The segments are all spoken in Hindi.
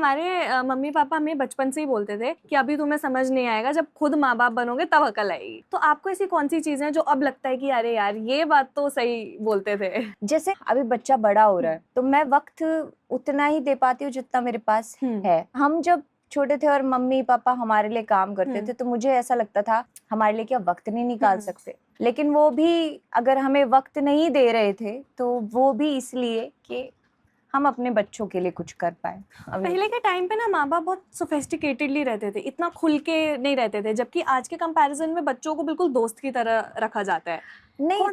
हमारे मम्मी पापा हमें बचपन से ही बोलते थे कि अभी तुम्हें समझ नहीं आएगा, जब खुद माँ बाप बनोगे तब अकल आएगी। तो आपको ऐसी कौन सी चीजें हैं जो अब लगता है कि अरे यार ये बात तो सही बोलते थे? जैसे अभी बच्चा बड़ा हो रहा है तो मैं वक्त उतना ही दे पाती हूँ जितना मेरे पास है। हम जब छोटे थे और मम्मी पापा हमारे लिए काम करते थे तो मुझे ऐसा लगता था हमारे लिए क्या वक्त नहीं निकाल सकते, लेकिन वो भी अगर हमें वक्त नहीं दे रहे थे तो वो भी इसलिए कि हम अपने बच्चों के लिए कुछ कर पाए। पहले के टाइम पे ना माँ बाप बहुत सोफिस्टिकेटेडली रहते थे, इतना खुल के नहीं रहते थे, जबकि आज के कंपैरिजन में बच्चों को बिल्कुल दोस्त की तरह रखा जाता है। नहीं,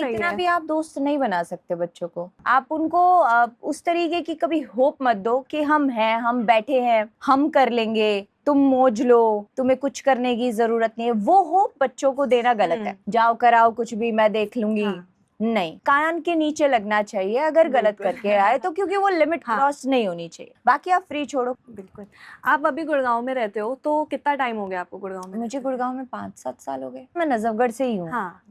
इतना भी आप दोस्त नहीं बना सकते बच्चों को। आप उनको उस तरीके की कभी होप मत दो कि हम हैं, हम बैठे हैं, हम कर लेंगे, तुम मौज लो, तुम्हें कुछ करने की जरूरत नहीं है। वो होप बच्चों को देना गलत है। जाओ कराओ कुछ भी, मैं देख लूंगी। हाँ। नहीं, कान के नीचे लगना चाहिए अगर गलत करके आए तो, क्योंकि वो लिमिट क्रॉस नहीं होनी चाहिए। बाकी आप फ्री छोड़ो। बिल्कुल। आप अभी गुड़गांव में रहते हो, तो कितना टाइम हो गया आपको गुड़गांव में? मुझे गुड़गांव में 5-7 साल हो गए। मैं नजफगढ़ से ही हूँ। हाँ।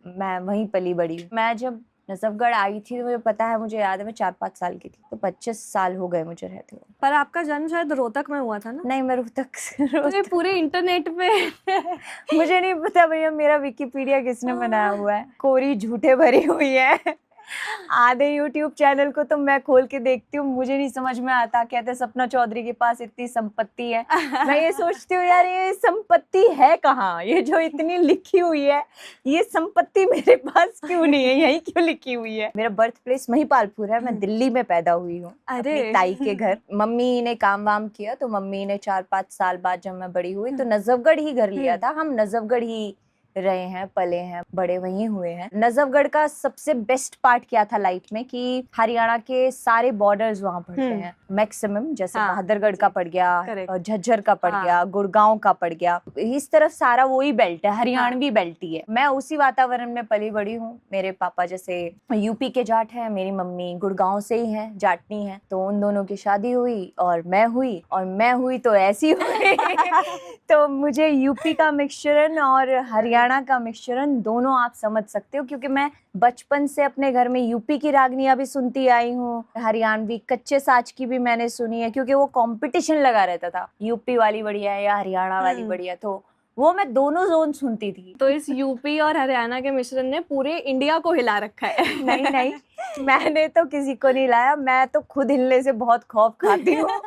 मैं वहीं पली बड़ी हूँ। मैं जब नजफगढ़ आई थी तो मुझे पता है, मुझे याद है मैं 4-5 साल की थी, तो 25 साल हो गए मुझे रहते हुए। पर आपका जन्म शायद रोहतक में हुआ था ना? नहीं, मैं रोहतक तो ये पूरे इंटरनेट पे मुझे नहीं पता भैया मेरा विकिपीडिया किसने बनाया हुआ है। कोरी झूठे भरी हुई है। आधे YouTube चैनल को तो मैं खोल के देखती हूँ, मुझे नहीं समझ में आता। कहते सपना चौधरी के पास इतनी संपत्ति है। मैं ये सोचती हूँ यार ये संपत्ति है कहाँ, ये जो इतनी लिखी हुई है ये संपत्ति मेरे पास क्यों नहीं है, यही क्यों लिखी हुई है। मेरा बर्थ प्लेस महिपालपुर है, मैं दिल्ली में पैदा हुई हूँ अपनी ताई के घर। मम्मी ने काम वाम किया तो मम्मी ने 4-5 साल बाद जब मैं बड़ी हुई तो नजफगढ़ ही घर लिया था। हम नजफगढ़ ही रहे हैं, पले हैं, बड़े वहीं हुए हैं। नजफगढ़ का सबसे बेस्ट पार्ट क्या था लाइफ में कि हरियाणा के सारे बॉर्डर्स वहां पड़ते हैं मैक्सिमम। जैसे बहादुरगढ़ का पड़ गया, झज्जर का पड़ गया, गुड़गांव का पड़ गया, इस तरफ सारा वही बेल्ट है, हरियाणवी बेल्ट ही है। मैं उसी वातावरण में पली बड़ी हूँ। मेरे पापा जैसे यूपी के जाट है, मेरी मम्मी गुड़गांव से ही है, जाटनी है। तो उन दोनों की शादी हुई और मैं हुई तो ऐसी हुई तो मुझे यूपी का मिक्सचरन और हरियाणा का मिक्सचरन दोनों आप समझ सकते हो, क्योंकि मैं बचपन से अपने घर में यूपी की रागनियां भी सुनती आई हूँ, हरियाणवी कच्चे साज की भी मैंने सुनी है, क्योंकि वो कंपटीशन लगा रहता था, यूपी वाली बढ़िया है या हरियाणा वाली बढ़िया, तो वो मैं दोनों जोन सुनती थी। तो इस यूपी और हरियाणा के मिश्रण ने पूरे इंडिया को हिला रखा है। नहीं, मैंने तो किसी को नहीं हिलाया, मैं तो खुद हिलने से बहुत खौफ खाती हूँ।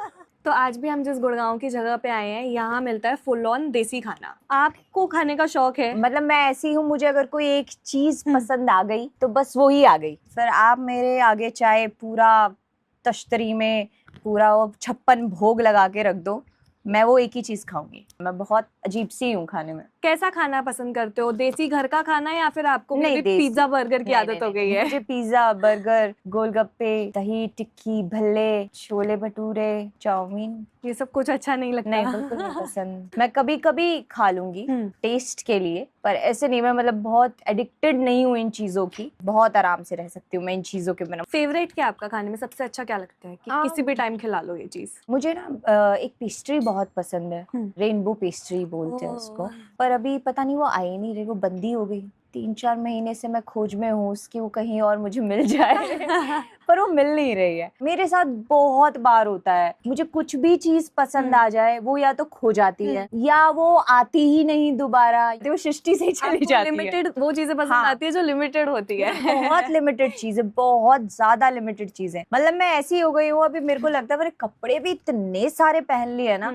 तो आज भी हम जिस गुड़गांव की जगह पे आए हैं, यहाँ मिलता है फुल ऑन देसी खाना। आपको खाने का शौक है? मतलब मैं ऐसी हूँ, मुझे अगर कोई एक चीज पसंद आ गई तो बस वो ही आ गई। सर आप मेरे आगे चाहे पूरा तश्तरी में पूरा वो 56 भोग लगा के रख दो, मैं वो एक ही चीज खाऊंगी। मैं बहुत अजीब सी हूँ खाने में। कैसा खाना पसंद करते हो? देसी घर का खाना या फिर आपको भी पिज्जा बर्गर की आदत हो गई है? मुझे पिज्जा, बर्गर, गोलगप्पे, दही टिक्की, भल्ले, छोले भटूरे, चाउमीन, ये सब कुछ अच्छा नहीं लगता? नहीं, बिल्कुल नहीं पसंद। मैं कभी कभी खा लूंगी टेस्ट के लिए, पर ऐसे नहीं। मैं मतलब बहुत एडिक्टेड नहीं हूँ इन चीजों की, बहुत आराम से रह सकती हूँ मैं इन चीजों के बिना। फेवरेट क्या आपका खाने में? सबसे अच्छा क्या लगता है कि किसी भी टाइम खिला लो ये चीज? मुझे ना एक पेस्ट्री बहुत पसंद है, रेनबो पेस्ट्री बोलते हैं उसको, पर अभी पता नहीं वो आई नहीं रही, वो बंदी हो गई। 3-4 महीने से मैं खोज में हूँ उसकी, वो कहीं और मुझे मिल जाए पर वो मिल नहीं रही है। मेरे साथ बहुत बार होता है, मुझे कुछ भी चीज पसंद आ जाए वो या तो खो जाती है या वो आती ही नहीं दोबारा, तो वो सृष्टि से ही चली जाती है। लिमिटेड वो चीजें पसंद आती है जो लिमिटेड होती है। बहुत लिमिटेड चीजें, बहुत ज्यादा लिमिटेड चीजें। मतलब मैं ऐसी हो गई हूँ अभी, मेरे को लगता है मेरे कपड़े भी इतने सारे पहन लिए ना